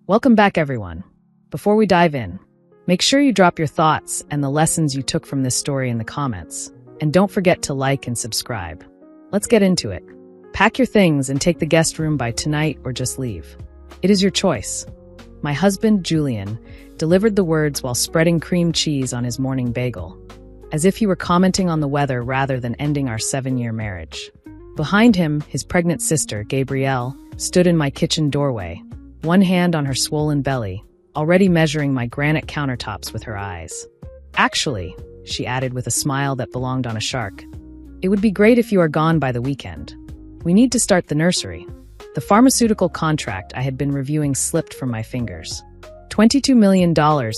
Welcome back, everyone. Before we dive in, make sure you drop your thoughts and the lessons you took from this story in the comments. And don't forget to like and subscribe. Let's get into it. Pack your things and take the guest room by tonight or just leave. It is your choice. My husband, Julian, delivered the words while spreading cream cheese on his morning bagel, as if he were commenting on the weather rather than ending our 7-year marriage. Behind him, his pregnant sister, Gabrielle, stood in my kitchen doorway, one hand on her swollen belly, already measuring my granite countertops with her eyes. Actually, she added with a smile that belonged on a shark, it would be great if you are gone by the weekend. We need to start the nursery. The pharmaceutical contract I had been reviewing slipped from my fingers. $22 million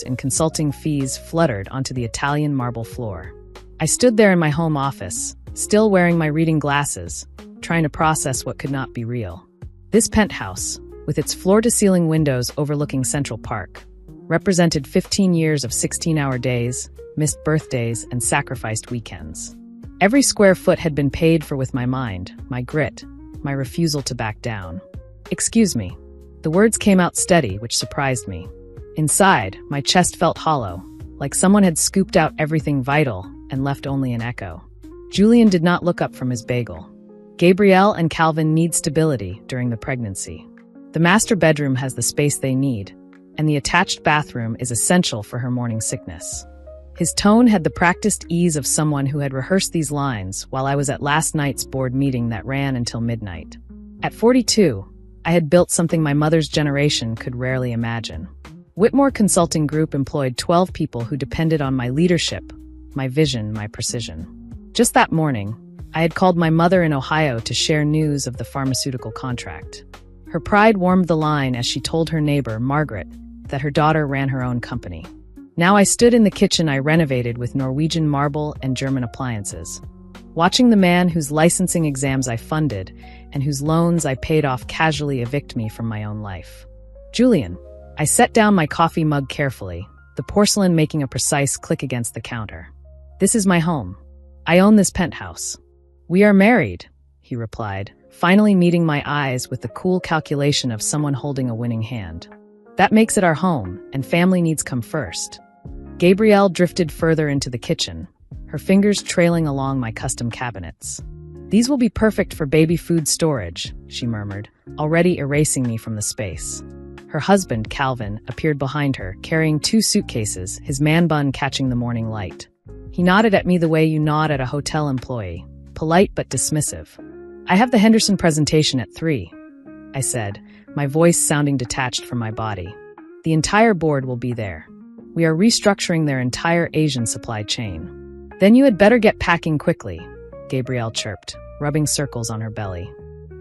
in consulting fees fluttered onto the Italian marble floor. I stood there in my home office, still wearing my reading glasses, trying to process what could not be real. This penthouse, with its floor-to-ceiling windows overlooking Central Park, represented 15 years of 16-hour days, missed birthdays, and sacrificed weekends. Every square foot had been paid for with my mind, my grit, my refusal to back down. Excuse me. The words came out steady, which surprised me. Inside, my chest felt hollow, like someone had scooped out everything vital and left only an echo. Julian did not look up from his bagel. Gabrielle and Calvin need stability during the pregnancy. The master bedroom has the space they need, and the attached bathroom is essential for her morning sickness. His tone had the practiced ease of someone who had rehearsed these lines while I was at last night's board meeting that ran until midnight. At 42, I had built something my mother's generation could rarely imagine. Whitmore Consulting Group employed 12 people who depended on my leadership, my vision, my precision. Just that morning, I had called my mother in Ohio to share news of the pharmaceutical contract. Her pride warmed the line as she told her neighbor, Margaret, that her daughter ran her own company. Now I stood in the kitchen I renovated with Norwegian marble and German appliances, watching the man whose licensing exams I funded and whose loans I paid off casually evict me from my own life. Julian. I set down my coffee mug carefully, the porcelain making a precise click against the counter. This is my home. I own this penthouse. We are married, he replied, finally meeting my eyes with the cool calculation of someone holding a winning hand. That makes it our home, and family needs come first. Gabrielle drifted further into the kitchen, her fingers trailing along my custom cabinets. These will be perfect for baby food storage, she murmured, already erasing me from the space. Her husband, Calvin, appeared behind her, carrying 2 suitcases, his man bun catching the morning light. He nodded at me the way you nod at a hotel employee, polite but dismissive. I have the Henderson presentation at 3, I said, my voice sounding detached from my body. The entire board will be there. We are restructuring their entire Asian supply chain. Then you had better get packing quickly, Gabrielle chirped, rubbing circles on her belly.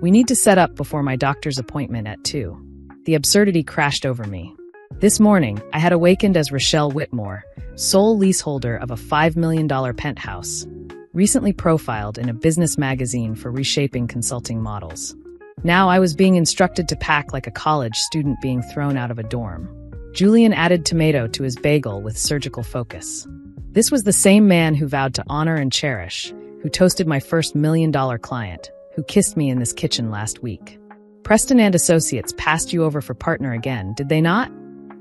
We need to set up before my doctor's appointment at 2. The absurdity crashed over me. This morning, I had awakened as Rochelle Whitmore, sole leaseholder of a $5 million penthouse, recently profiled in a business magazine for reshaping consulting models. Now I was being instructed to pack like a college student being thrown out of a dorm. Julian added tomato to his bagel with surgical focus. This was the same man who vowed to honor and cherish, who toasted my first $1 million client, who kissed me in this kitchen last week. Preston and Associates passed you over for partner again, did they not?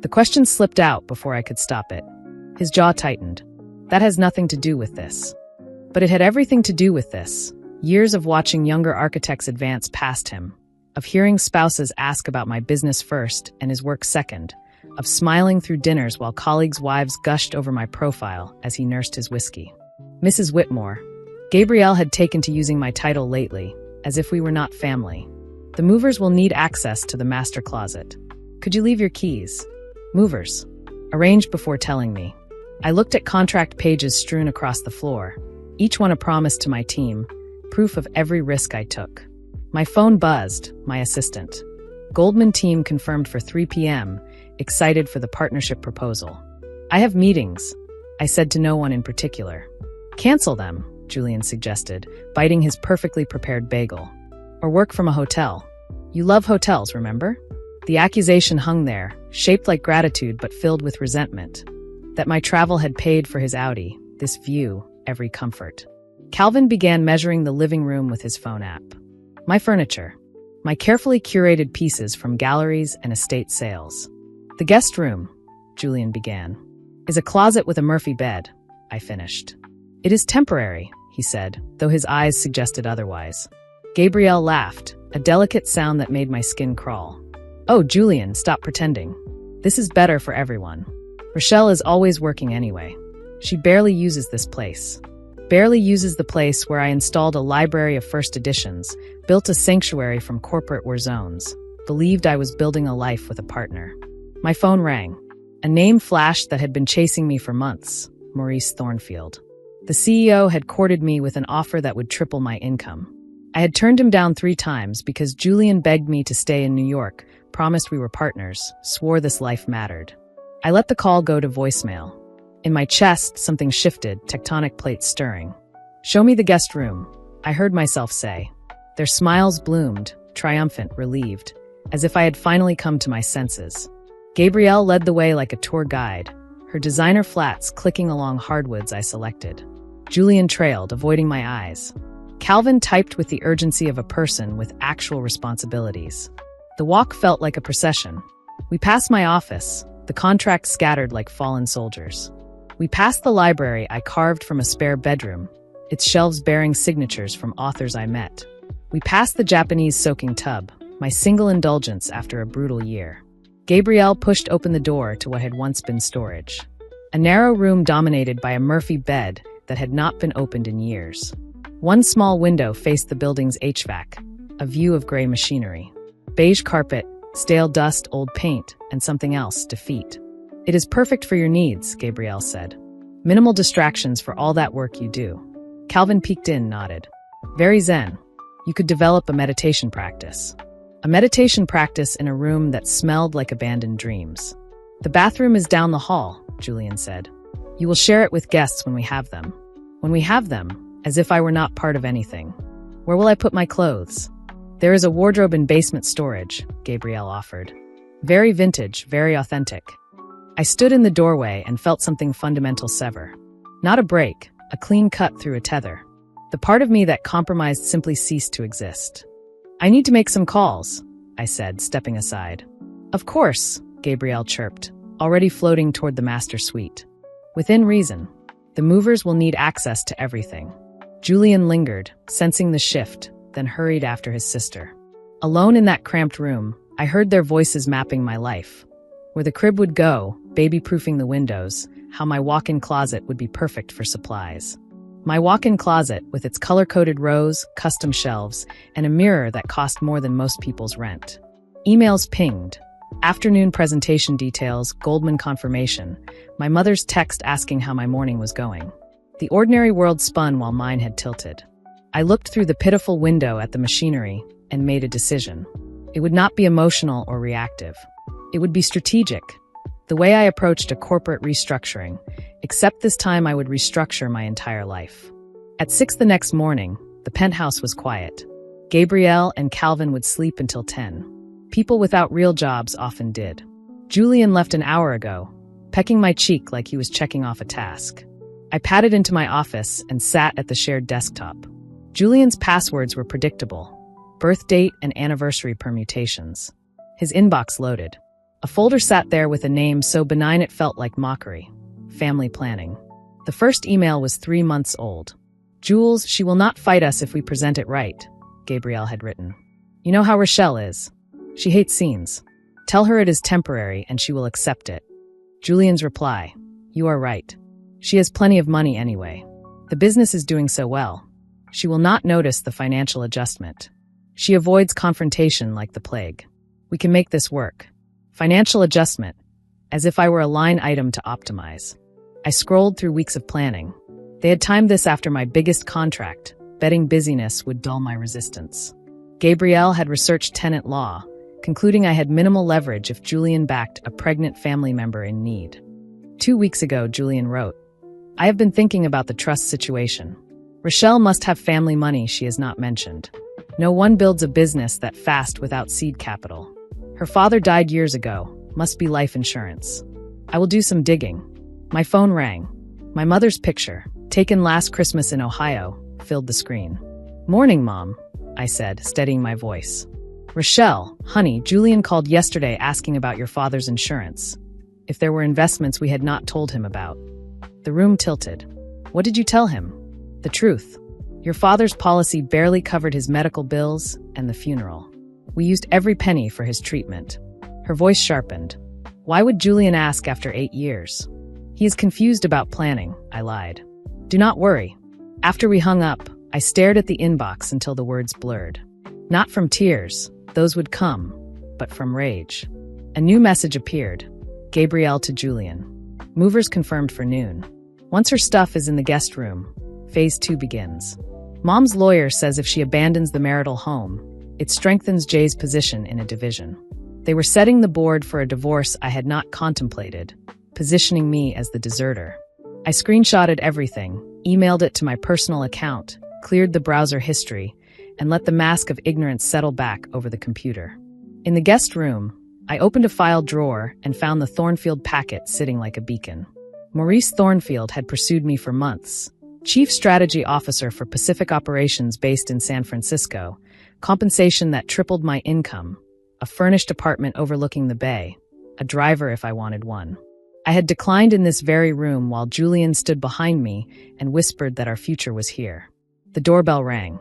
The question slipped out before I could stop it. His jaw tightened. That has nothing to do with this. But it had everything to do with this. Years of watching younger architects advance past him, of hearing spouses ask about my business first and his work second, of smiling through dinners while colleagues' wives gushed over my profile as he nursed his whiskey. Mrs. Whitmore. Gabrielle had taken to using my title lately, as if we were not family. The movers will need access to the master closet. Could you leave your keys? Movers. Arranged before telling me. I looked at contract pages strewn across the floor, each one a promise to my team, proof of every risk I took. My phone buzzed, my assistant. Goldman team confirmed for 3 p.m., excited for the partnership proposal. I have meetings, I said to no one in particular. Cancel them, Julian suggested, biting his perfectly prepared bagel. Or work from a hotel. You love hotels, remember? The accusation hung there, shaped like gratitude but filled with resentment. That my travel had paid for his Audi, this view, every comfort. Calvin began measuring the living room with his phone app. My furniture. My carefully curated pieces from galleries and estate sales. The guest room, Julian began, is a closet with a Murphy bed, I finished. It is temporary, he said, though his eyes suggested otherwise. Gabrielle laughed, a delicate sound that made my skin crawl. Oh, Julian, stop pretending. This is better for everyone. Rochelle is always working anyway. She barely uses this place. Barely uses the place where I installed a library of first editions, built a sanctuary from corporate war zones, believed I was building a life with a partner. My phone rang. A name flashed that had been chasing me for months, Maurice Thornfield. The CEO had courted me with an offer that would triple my income. I had turned him down 3 times because Julian begged me to stay in New York, promised we were partners, swore this life mattered. I let the call go to voicemail. In my chest, something shifted, tectonic plates stirring. Show me the guest room, I heard myself say. Their smiles bloomed, triumphant, relieved, as if I had finally come to my senses. Gabrielle led the way like a tour guide, her designer flats clicking along hardwoods I selected. Julian trailed, avoiding my eyes. Calvin typed with the urgency of a person with actual responsibilities. The walk felt like a procession. We passed my office, the contracts scattered like fallen soldiers. We passed the library I carved from a spare bedroom, its shelves bearing signatures from authors I met. We passed the Japanese soaking tub, my single indulgence after a brutal year. Gabrielle pushed open the door to what had once been storage. A narrow room dominated by a Murphy bed that had not been opened in years. One small window faced the building's HVAC, a view of gray machinery. Beige carpet, stale dust, old paint, and something else, defeat. It is perfect for your needs, Gabrielle said. Minimal distractions for all that work you do. Calvin peeked in, nodded. Very zen. You could develop a meditation practice. A meditation practice in a room that smelled like abandoned dreams. The bathroom is down the hall, Julian said. You will share it with guests when we have them. When we have them, as if I were not part of anything. Where will I put my clothes? There is a wardrobe in basement storage, Gabrielle offered. Very vintage, very authentic. I stood in the doorway and felt something fundamental sever. Not a break, a clean cut through a tether. The part of me that compromised simply ceased to exist. I need to make some calls, I said, stepping aside. Of course, Gabrielle chirped, already floating toward the master suite. Within reason, the movers will need access to everything. Julian lingered, sensing the shift, then hurried after his sister. Alone in that cramped room, I heard their voices mapping my life. Where the crib would go, baby-proofing the windows, how my walk-in closet would be perfect for supplies. My walk-in closet, with its color-coded rows, custom shelves, and a mirror that cost more than most people's rent. Emails pinged. Afternoon presentation details, Goldman confirmation. My mother's text asking how my morning was going. The ordinary world spun while mine had tilted. I looked through the pitiful window at the machinery and made a decision. It would not be emotional or reactive. It would be strategic. The way I approached a corporate restructuring, except this time I would restructure my entire life. At 6 the next morning, the penthouse was quiet. Gabrielle and Calvin would sleep until 10. People without real jobs often did. Julian left an hour ago, pecking my cheek like he was checking off a task. I padded into my office and sat at the shared desktop. Julian's passwords were predictable. Birth date and anniversary permutations. His inbox loaded. A folder sat there with a name so benign it felt like mockery. Family planning. The first email was 3 months old. Jules, she will not fight us if we present it right, Gabrielle had written. You know how Rochelle is. She hates scenes. Tell her it is temporary and she will accept it. Julian's reply. You are right. She has plenty of money anyway. The business is doing so well. She will not notice the financial adjustment. She avoids confrontation like the plague. We can make this work. Financial adjustment, as if I were a line item to optimize. I scrolled through weeks of planning. They had timed this after my biggest contract, betting busyness would dull my resistance. Gabrielle had researched tenant law, concluding I had minimal leverage if Julian backed a pregnant family member in need. 2 weeks ago, Julian wrote, I have been thinking about the trust situation. Rochelle must have family money she has not mentioned. No one builds a business that fast without seed capital. Her father died years ago, must be life insurance. I will do some digging. My phone rang. My mother's picture, taken last Christmas in Ohio, filled the screen. Morning, Mom, I said, steadying my voice. Rochelle, honey, Julian called yesterday asking about your father's insurance. If there were investments we had not told him about. The room tilted. What did you tell him? The truth. Your father's policy barely covered his medical bills and the funeral. We used every penny for his treatment. Her voice sharpened. Why would Julian ask after 8 years? He is confused about planning, I lied. Do not worry. After we hung up, I stared at the inbox until the words blurred. Not from tears, those would come, but from rage. A new message appeared. Gabrielle to Julian. Movers confirmed for noon. Once her stuff is in the guest room, phase 2 begins. Mom's lawyer says if she abandons the marital home, it strengthens Jay's position in a division. They were setting the board for a divorce I had not contemplated, positioning me as the deserter. I screenshotted everything, emailed it to my personal account, cleared the browser history, and let the mask of ignorance settle back over the computer. In the guest room, I opened a file drawer and found the Thornfield packet sitting like a beacon. Maurice Thornfield had pursued me for months. Chief Strategy Officer for Pacific Operations based in San Francisco, compensation that tripled my income, a furnished apartment overlooking the bay, a driver if I wanted one. I had declined in this very room while Julian stood behind me and whispered that our future was here. The doorbell rang.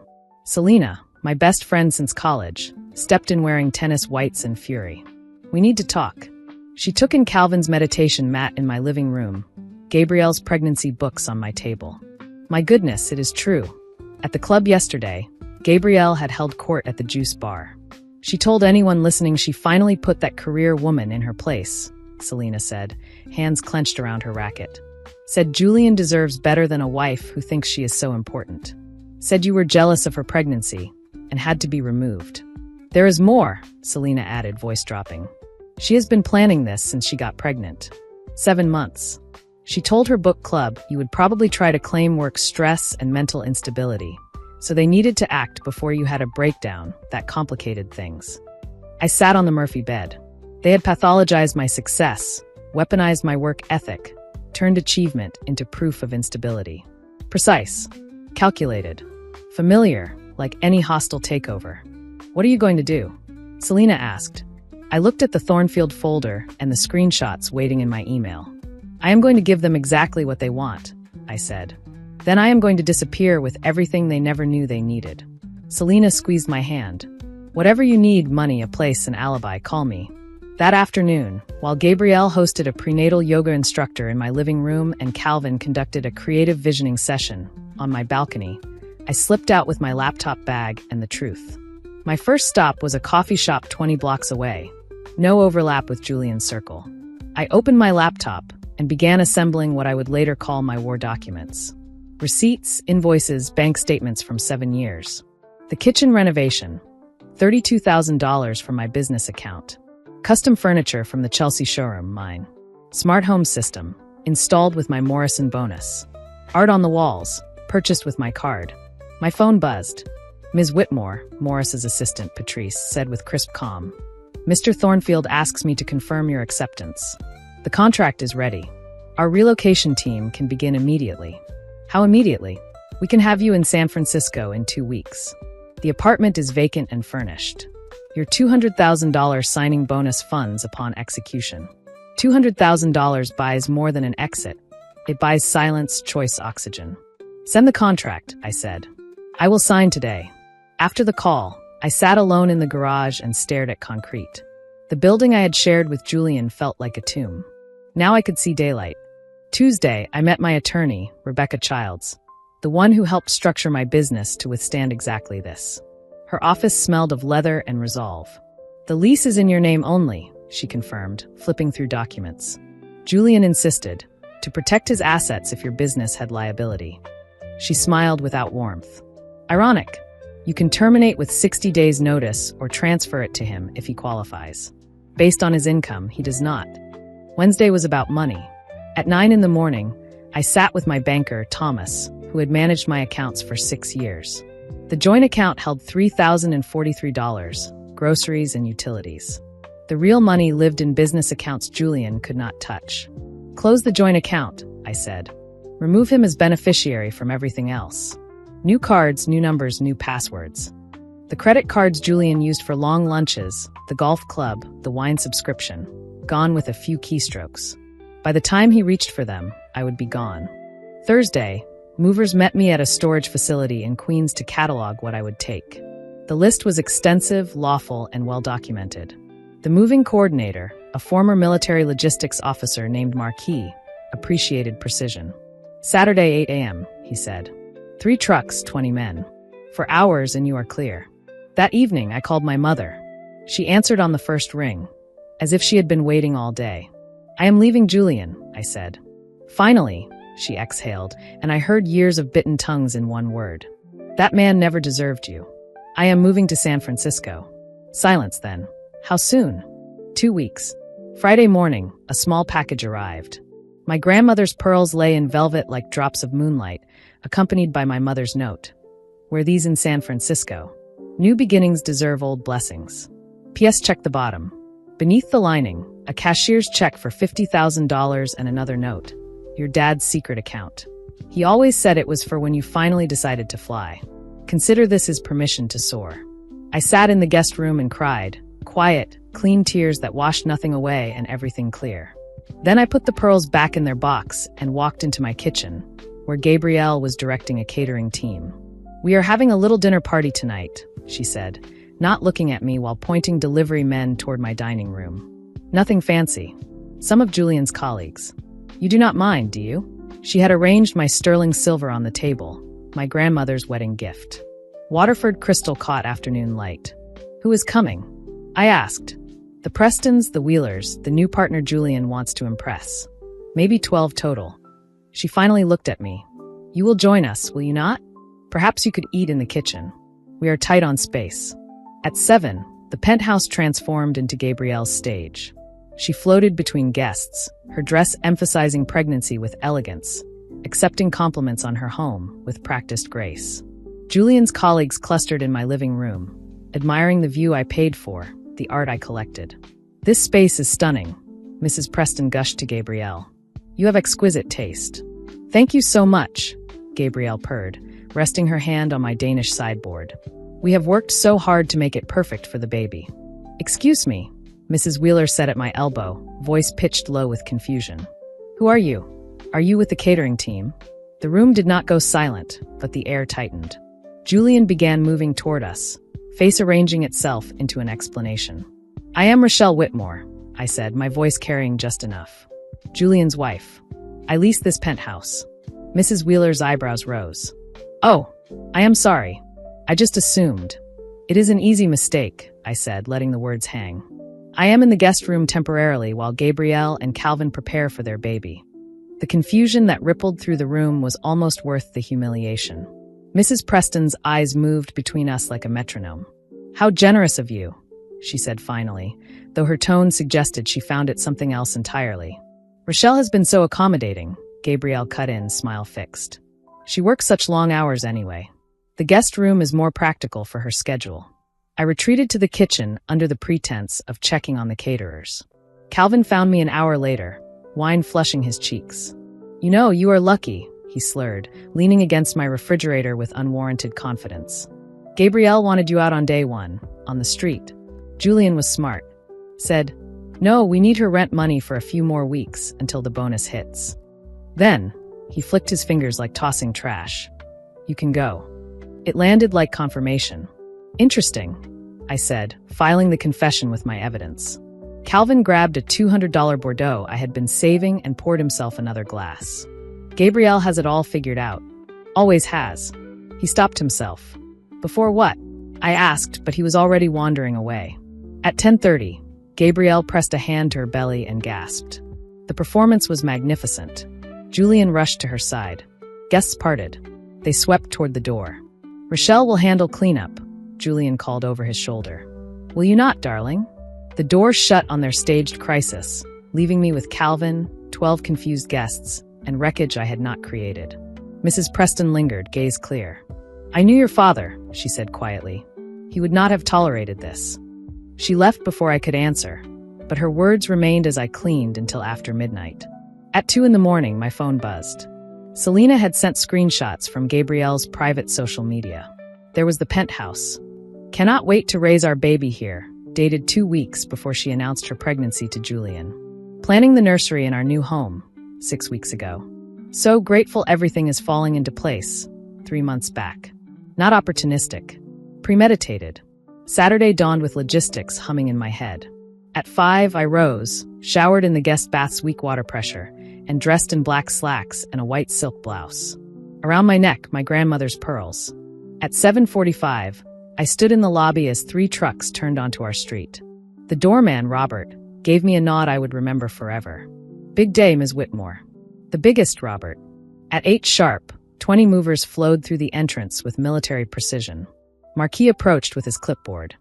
Selena, my best friend since college, stepped in wearing tennis whites and fury. We need to talk. She took in Calvin's meditation mat in my living room, Gabrielle's pregnancy books on my table. My goodness, it is true. At the club yesterday, Gabrielle had held court at the juice bar. She told anyone listening she finally put that career woman in her place, Selena said, hands clenched around her racket. Said Julian deserves better than a wife who thinks she is so important. Said you were jealous of her pregnancy and had to be removed. There is more, Selena added, voice dropping. She has been planning this since she got pregnant. 7 months. She told her book club you would probably try to claim work stress and mental instability, so they needed to act before you had a breakdown that complicated things. I sat on the Murphy bed. They had pathologized my success, weaponized my work ethic, turned achievement into proof of instability. Precise, calculated, familiar, like any hostile takeover. What are you going to do? Selena asked. I looked at the Thornfield folder and the screenshots waiting in my email. I am going to give them exactly what they want, I said. Then I am going to disappear with everything they never knew they needed. Selena squeezed my hand. Whatever you need, money, a place, an alibi, call me. That afternoon, while Gabrielle hosted a prenatal yoga instructor in my living room and Calvin conducted a creative visioning session on my balcony, I slipped out with my laptop bag and the truth. My first stop was a coffee shop 20 blocks away. No overlap with Julian's circle. I opened my laptop and began assembling what I would later call my war documents. Receipts, invoices, bank statements from 7 years. The kitchen renovation, $32,000 from my business account. Custom furniture from the Chelsea showroom, mine. Smart home system, installed with my Morrison bonus. Art on the walls, purchased with my card. My phone buzzed. Ms. Whitmore, Morris's assistant, Patrice, said with crisp calm. Mr. Thornfield asks me to confirm your acceptance. The contract is ready. Our relocation team can begin immediately. How immediately? We can have you in San Francisco in 2 weeks. The apartment is vacant and furnished. Your $200,000 signing bonus funds upon execution. $200,000 buys more than an exit. It buys silence, choice, oxygen. Send the contract, I said. I will sign today. After the call, I sat alone in the garage and stared at concrete. The building I had shared with Julian felt like a tomb. Now I could see daylight. Tuesday, I met my attorney, Rebecca Childs, the one who helped structure my business to withstand exactly this. Her office smelled of leather and resolve. The lease is in your name only, she confirmed, flipping through documents. Julian insisted, to protect his assets if your business had liability. She smiled without warmth. Ironic. You can terminate with 60 days' notice or transfer it to him if he qualifies. Based on his income, he does not. Wednesday was about money. At 9 in the morning, I sat with my banker, Thomas, who had managed my accounts for 6 years. The joint account held $3,043, groceries and utilities. The real money lived in business accounts Julian could not touch. Close the joint account, I said. Remove him as beneficiary from everything else. New cards, new numbers, new passwords. The credit cards Julian used for long lunches, the golf club, the wine subscription, gone with a few keystrokes. By the time he reached for them, I would be gone. Thursday, movers met me at a storage facility in Queens to catalog what I would take. The list was extensive, lawful, and well-documented. The moving coordinator, a former military logistics officer named Marquis, appreciated precision. Saturday, 8 a.m., he said. 3 trucks, 20 men. For hours and you are clear. That evening, I called my mother. She answered on the first ring, as if she had been waiting all day. I am leaving Julian, I said. Finally, she exhaled, and I heard years of bitten tongues in one word. That man never deserved you. I am moving to San Francisco. Silence then. How soon? 2 weeks. Friday morning, a small package arrived. My grandmother's pearls lay in velvet like drops of moonlight, accompanied by my mother's note. Were these in San Francisco? New beginnings deserve old blessings. P.S. Check the bottom. Beneath the lining, a cashier's check for $50,000 and another note. Your dad's secret account. He always said it was for when you finally decided to fly. Consider this his permission to soar. I sat in the guest room and cried. Quiet, clean tears that washed nothing away and everything clear. Then I put the pearls back in their box and walked into my kitchen, where Gabrielle was directing a catering team. We are having a little dinner party tonight, she said, not looking at me while pointing delivery men toward my dining room. Nothing fancy. Some of Julian's colleagues. You do not mind, do you? She had arranged my sterling silver on the table, my grandmother's wedding gift. Waterford crystal caught afternoon light. Who is coming? I asked. The Prestons, the Wheelers, the new partner Julian wants to impress. Maybe 12 total. She finally looked at me. You will join us, will you not? Perhaps you could eat in the kitchen. We are tight on space. At 7, the Penthouse transformed into Gabrielle's stage. She floated between guests, her dress emphasizing pregnancy with elegance, accepting compliments on her home with practiced grace. Julian's colleagues clustered in my living room, admiring the view I paid for, the art I collected. This space is stunning, Mrs. Preston gushed to Gabrielle. You have exquisite taste. Thank you so much, Gabrielle purred, resting her hand on my Danish sideboard. We have worked so hard to make it perfect for the baby. Excuse me, Mrs. Wheeler said at my elbow, voice pitched low with confusion. Who are you? Are you with the catering team? The room did not go silent, but the air tightened. Julian began moving toward us, face arranging itself into an explanation. I am Rochelle Whitmore, I said, my voice carrying just enough. Julian's wife. I leased this penthouse. Mrs. Wheeler's eyebrows rose. Oh, I am sorry. I just assumed. It is an easy mistake, I said, letting the words hang. I am in the guest room temporarily while Gabrielle and Calvin prepare for their baby. The confusion that rippled through the room was almost worth the humiliation. Mrs. Preston's eyes moved between us like a metronome. How generous of you, she said finally, though her tone suggested she found it something else entirely. Rochelle has been so accommodating, Gabrielle cut in, smile fixed. She works such long hours anyway. The guest room is more practical for her schedule. I retreated to the kitchen under the pretense of checking on the caterers. Calvin found me an hour later, wine flushing his cheeks. You know, you are lucky, he slurred, leaning against my refrigerator with unwarranted confidence. Gabrielle wanted you out on day 1, on the street. Julian was smart. Said, no, we need her rent money for a few more weeks until the bonus hits. Then, he flicked his fingers like tossing trash. You can go. It landed like confirmation. Interesting, I said, filing the confession with my evidence. Calvin grabbed a $200 Bordeaux I had been saving and poured himself another glass. Gabrielle has it all figured out. Always has. He stopped himself. Before what? I asked, but he was already wandering away. At 10:30, Gabrielle pressed a hand to her belly and gasped. The performance was magnificent. Julian rushed to her side. Guests parted. They swept toward the door. Rochelle will handle cleanup, Julian called over his shoulder. Will you not, darling? The door shut on their staged crisis, leaving me with Calvin, 12 confused guests, and wreckage I had not created. Mrs. Preston lingered, gaze clear. I knew your father, she said quietly. He would not have tolerated this. She left before I could answer, but her words remained as I cleaned until after midnight. At 2 a.m, my phone buzzed. Selena had sent screenshots from Gabrielle's private social media. There was the penthouse. Cannot wait to raise our baby here. Dated 2 weeks before she announced her pregnancy to Julian. Planning the nursery in our new home 6 weeks ago. So grateful everything is falling into place 3 months back. Not opportunistic. Premeditated. Saturday dawned with logistics humming in my head. At 5, I rose, showered in the guest bath's weak water pressure, and dressed in black slacks and a white silk blouse. Around my neck, my grandmother's pearls. At 7:45, I stood in the lobby as 3 trucks turned onto our street. The doorman, Robert, gave me a nod I would remember forever. Big day, Ms. Whitmore. The biggest, Robert. At 8 sharp, 20 movers flowed through the entrance with military precision. Marquis approached with his clipboard.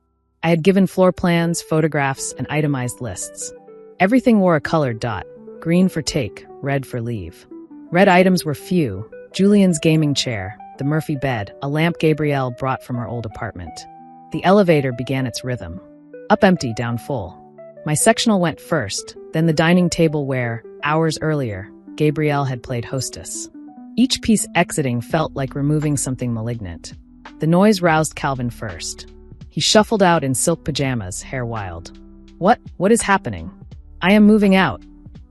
I had given floor plans, photographs, and itemized lists. Everything wore a colored dot, green for take, red for leave. Red items were few: Julian's gaming chair, the Murphy bed, a lamp Gabrielle brought from her old apartment. The elevator began its rhythm. Up empty, down full. My sectional went first, then the dining table where, hours earlier, Gabrielle had played hostess. Each piece exiting felt like removing something malignant. The noise roused Calvin first. He shuffled out in silk pajamas, hair wild. What is happening? I am moving out,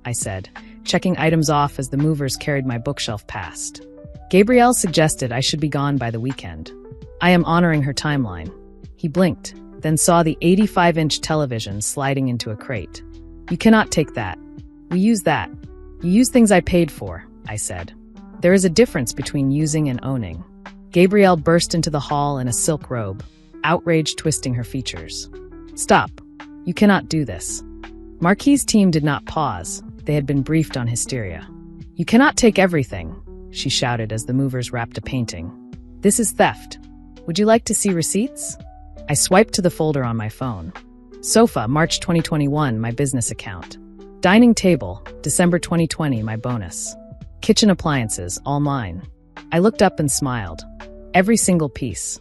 I said, checking items off as the movers carried my bookshelf past. Gabrielle suggested I should be gone by the weekend. I am honoring her timeline. He blinked, then saw the 85-inch television sliding into a crate. You cannot take that. We use that. You use things I paid for, I said. There is a difference between using and owning. Gabrielle burst into the hall in a silk robe, outrage twisting her features. Stop. You cannot do this. Marquis' team did not pause. They had been briefed on hysteria. You cannot take everything, she shouted as the movers wrapped a painting. This is theft. Would you like to see receipts? I swiped to the folder on my phone. Sofa, March 2021, my business account. Dining table, December 2020, my bonus. Kitchen appliances, all mine. I looked up and smiled. Every single piece.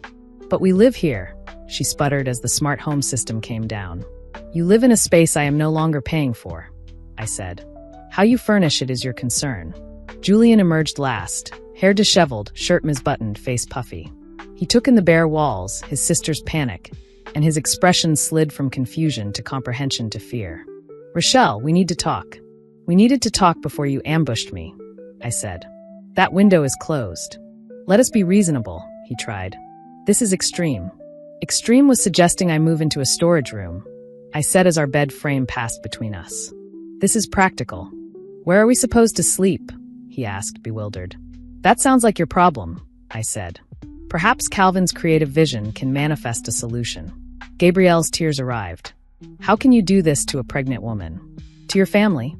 But we live here, she sputtered as the smart home system came down. You live in a space I am no longer paying for, I said. How you furnish it is your concern. Julian emerged last, hair disheveled, shirt misbuttoned, face puffy. He took in the bare walls, his sister's panic, and his expression slid from confusion to comprehension to fear. Rochelle, we need to talk. We needed to talk before you ambushed me, I said. That window is closed. Let us be reasonable, he tried. This is extreme. Extreme was suggesting I move into a storage room, I said as our bed frame passed between us. This is practical. Where are we supposed to sleep? He asked, bewildered. That sounds like your problem, I said. Perhaps Calvin's creative vision can manifest a solution. Gabrielle's tears arrived. How can you do this to a pregnant woman? To your family?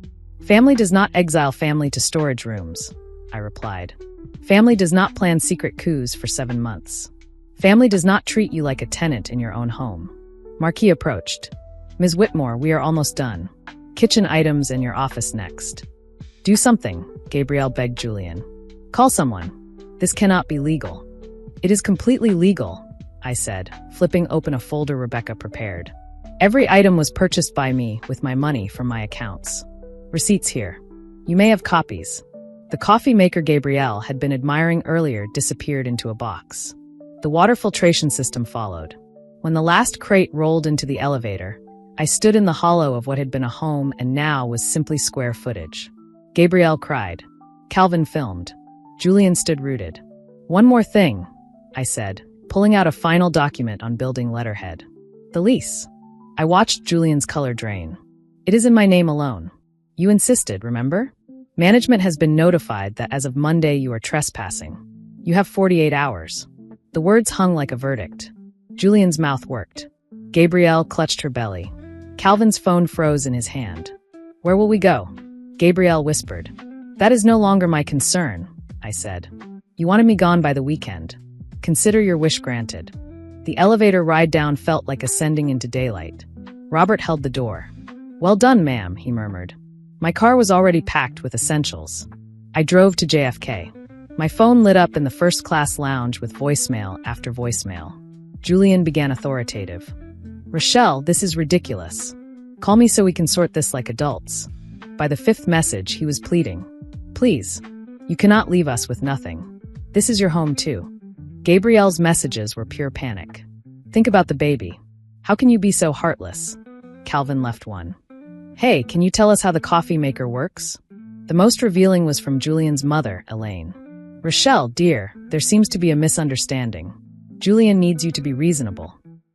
Family does not exile family to storage rooms, I replied. Family does not plan secret coups for 7 months. Family does not treat you like a tenant in your own home. Marquis approached. Ms. Whitmore, we are almost done. Kitchen items in your office next. Do something, Gabrielle begged Julian. Call someone. This cannot be legal. It is completely legal, I said, flipping open a folder Rebecca prepared. Every item was purchased by me with my money from my accounts. Receipts here. You may have copies. The coffee maker Gabrielle had been admiring earlier disappeared into a box. The water filtration system followed. When the last crate rolled into the elevator, I stood in the hollow of what had been a home and now was simply square footage. Gabrielle cried. Calvin filmed. Julian stood rooted. One more thing, I said, pulling out a final document on building letterhead. The lease. I watched Julian's color drain. It is in my name alone. You insisted, remember? Management has been notified that as of Monday you are trespassing. You have 48 hours. The words hung like a verdict. Julian's mouth worked. Gabrielle clutched her belly. Calvin's phone froze in his hand. Where will we go? Gabrielle whispered. That is no longer my concern, I said. You wanted me gone by the weekend. Consider your wish granted. The elevator ride down felt like ascending into daylight. Robert held the door. Well done, ma'am, he murmured. My car was already packed with essentials. I drove to JFK. My phone lit up in the first-class lounge with voicemail after voicemail. Julian began authoritative. Rochelle, this is ridiculous. Call me so we can sort this like adults. By the 5th message, he was pleading. Please, you cannot leave us with nothing. This is your home too. Gabrielle's messages were pure panic. Think about the baby. How can you be so heartless? Calvin left one. Hey, can you tell us how the coffee maker works? The most revealing was from Julian's mother, Elaine. Rochelle, dear, there seems to be a misunderstanding. Julian needs you to be reasonable.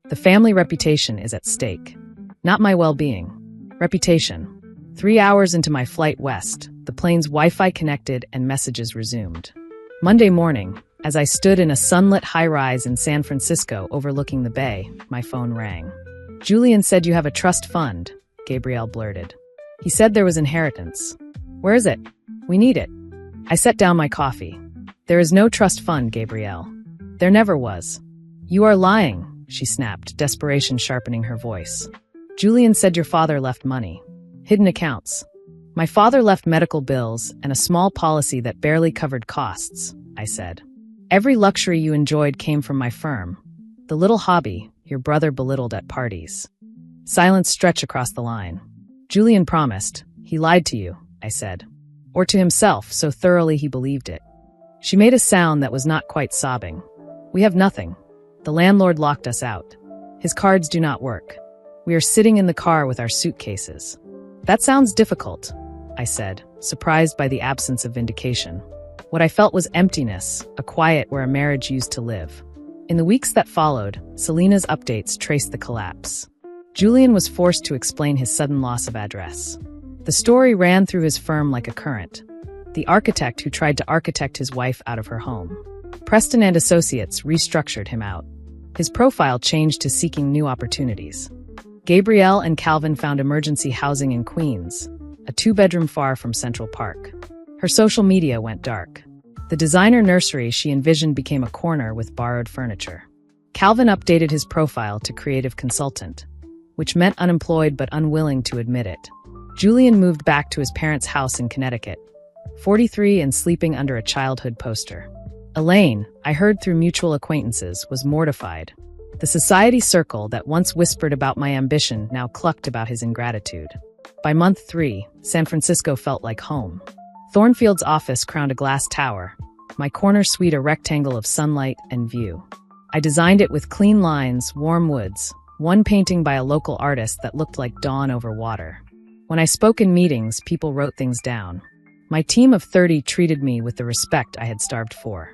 The family reputation is at stake. Not my well-being. Reputation. 3 hours into my flight west, the plane's Wi-Fi connected and messages resumed. Monday morning, as I stood in a sunlit high-rise in San Francisco overlooking the bay, my phone rang. Julian said you have a trust fund, Gabrielle blurted. He said there was inheritance. Where is it? We need it. I set down my coffee. There is no trust fund, Gabrielle. There never was. You are lying, she snapped, desperation sharpening her voice. Julian said your father left money. Hidden accounts. My father left medical bills and a small policy that barely covered costs, I said. Every luxury you enjoyed came from my firm. The little hobby your brother belittled at parties. Silence stretched across the line. Julian promised. He lied to you, I said. Or to himself, so thoroughly he believed it. She made a sound that was not quite sobbing. We have nothing. The landlord locked us out. His cards do not work. We are sitting in the car with our suitcases. That sounds difficult, I said, surprised by the absence of vindication. What I felt was emptiness, a quiet where a marriage used to live. In the weeks that followed, Selena's updates traced the collapse. Julian was forced to explain his sudden loss of address. The story ran through his firm like a current. The architect who tried to architect his wife out of her home. Preston and Associates restructured him out. His profile changed to seeking new opportunities. Gabrielle and Calvin found emergency housing in Queens, a 2-bedroom far from Central Park. Her social media went dark. The designer nursery she envisioned became a corner with borrowed furniture. Calvin updated his profile to creative consultant, which meant unemployed but unwilling to admit it. Julian moved back to his parents' house in Connecticut, 43 and sleeping under a childhood poster. Elaine, I heard through mutual acquaintances, was mortified. The society circle that once whispered about my ambition now clucked about his ingratitude. By month 3, San Francisco felt like home. Thornfield's office crowned a glass tower, my corner suite a rectangle of sunlight and view. I designed it with clean lines, warm woods, one painting by a local artist that looked like dawn over water. When I spoke in meetings, people wrote things down. My team of 30 treated me with the respect I had starved for.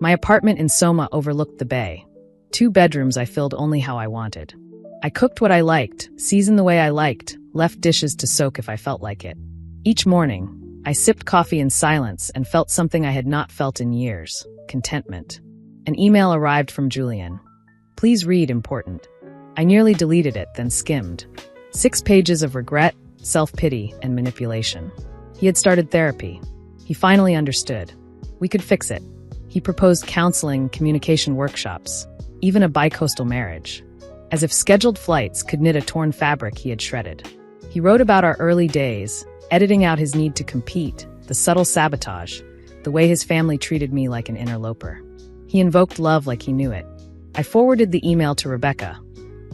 My apartment in Soma overlooked the bay. 2 bedrooms I filled only how I wanted. I cooked what I liked, seasoned the way I liked, left dishes to soak if I felt like it. Each morning, I sipped coffee in silence and felt something I had not felt in years, contentment. An email arrived from Julian. Please read, important. I nearly deleted it, then skimmed. 6 pages of regret, self-pity, and manipulation. He had started therapy. He finally understood. We could fix it. He proposed counseling, communication workshops, even a bi-coastal marriage. As if scheduled flights could knit a torn fabric he had shredded. He wrote about our early days, editing out his need to compete, the subtle sabotage, the way his family treated me like an interloper. He invoked love like he knew it. I forwarded the email to Rebecca.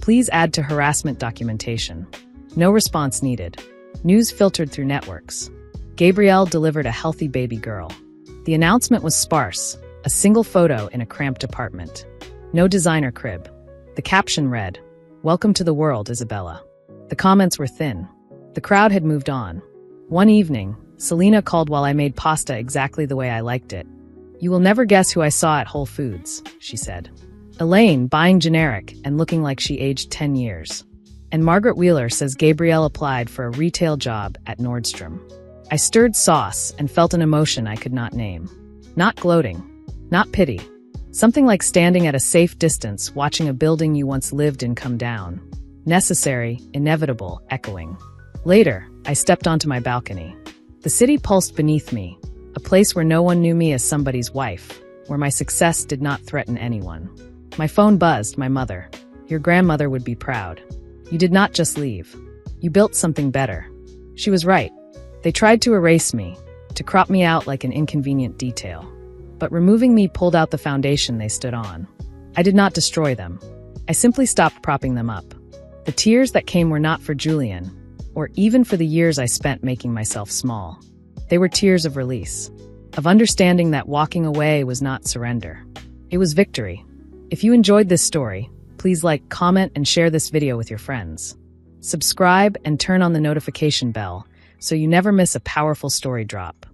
Please add to harassment documentation. No response needed. News filtered through networks. Gabrielle delivered a healthy baby girl. The announcement was sparse, a single photo in a cramped apartment. No designer crib. The caption read, "Welcome to the world, Isabella." The comments were thin. The crowd had moved on. One evening, Selena called while I made pasta exactly the way I liked it. You will never guess who I saw at Whole Foods, she said. Elaine, buying generic and looking like she aged 10 years. And Margaret Wheeler says Gabrielle applied for a retail job at Nordstrom. I stirred sauce and felt an emotion I could not name. Not gloating. Not pity. Something like standing at a safe distance watching a building you once lived in come down. Necessary, inevitable, echoing. Later, I stepped onto my balcony. The city pulsed beneath me, a place where no one knew me as somebody's wife, where my success did not threaten anyone. My phone buzzed, my mother. Your grandmother would be proud. You did not just leave. You built something better. She was right. They tried to erase me, to crop me out like an inconvenient detail. But removing me pulled out the foundation they stood on. I did not destroy them. I simply stopped propping them up. The tears that came were not for Julian, or even for the years I spent making myself small. They were tears of release, of understanding that walking away was not surrender. It was victory. If you enjoyed this story, please please like, comment, and share this video with your friends. Subscribe and turn on the notification bell so you never miss a powerful story drop.